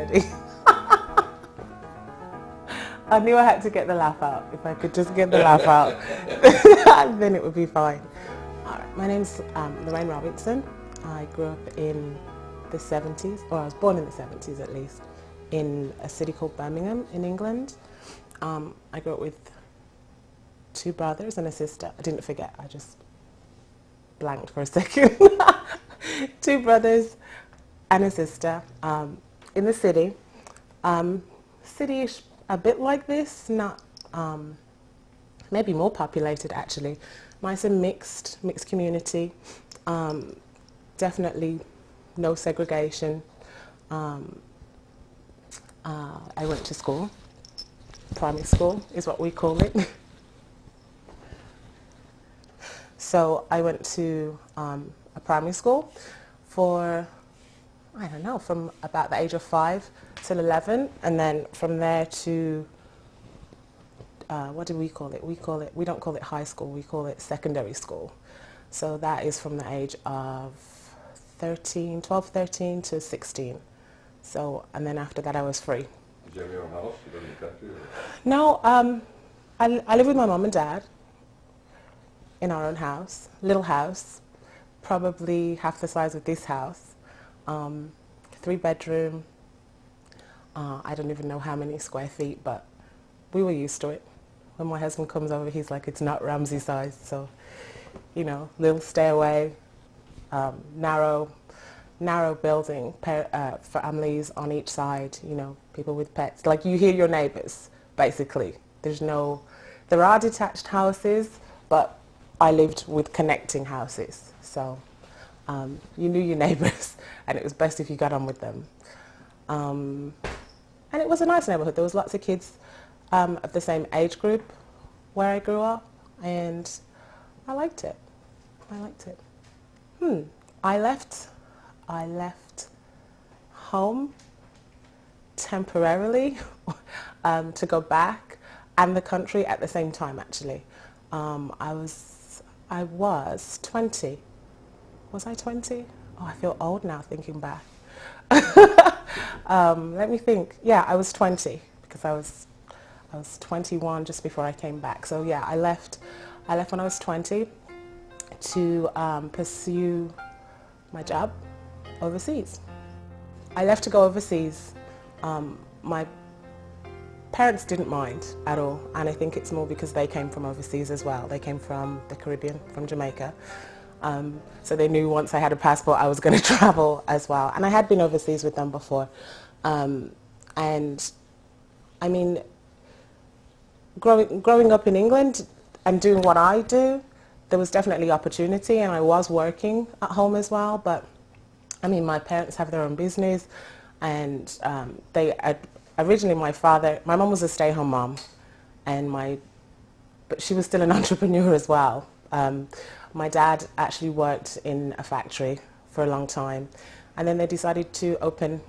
comedy. I knew I had to get the laugh out. If I could just get the laugh out, then it would be fine. All right, my name's Lorraine Robinson. I grew up in the 70s, or I was born in the 70s at least, in a city called Birmingham in England. I grew up with 2 brothers and a sister. I didn't forget, I just blanked for a second. 2 brothers and a sister in the city. City-ish, a bit like this, not maybe more populated actually. Nice and mixed community. Definitely no segregation. I went to school. Primary school is what we call it. So I went to a primary school for, I don't know, from about the age of 5 till 11, and then from there to, what do we call it? We don't call it high school, we call it secondary school. So that is from the age of 12, 13 to 16. So, and then after that I was free. Did you have your own house? You lived in the country? Or? No, I live with my mum and dad in our own house, little house, probably half the size of this house, 3-bedroom, I don't even know how many square feet, but we were used to it. When my husband comes over, he's like, it's not Ramsey size, so, you know, little stairway, narrow building, families on each side, you know, people with pets. Like, you hear your neighbours, basically. There are detached houses, but I lived with connecting houses, so you knew your neighbours, and it was best if you got on with them. And it was a nice neighbourhood. There was lots of kids of the same age group where I grew up, and I liked it. I left home temporarily to go back, and the country at the same time, actually. I was 20. Was I 20? Oh, I feel old now thinking back. Let me think. Yeah, I was 20 because I was 21 just before I came back. So yeah, I left when I was 20 to pursue my job overseas. I left to go overseas. My parents didn't mind at all, and I think it's more because they came from overseas as well. They came from the Caribbean, from Jamaica. So they knew once I had a passport I was going to travel as well. And I had been overseas with them before. And I mean, growing up in England and doing what I do, there was definitely opportunity, and I was working at home as well. But I mean, my parents have their own business, and originally my mum was a stay-at-home mom, but she was still an entrepreneur as well. My dad actually worked in a factory for a long time, and then they decided to open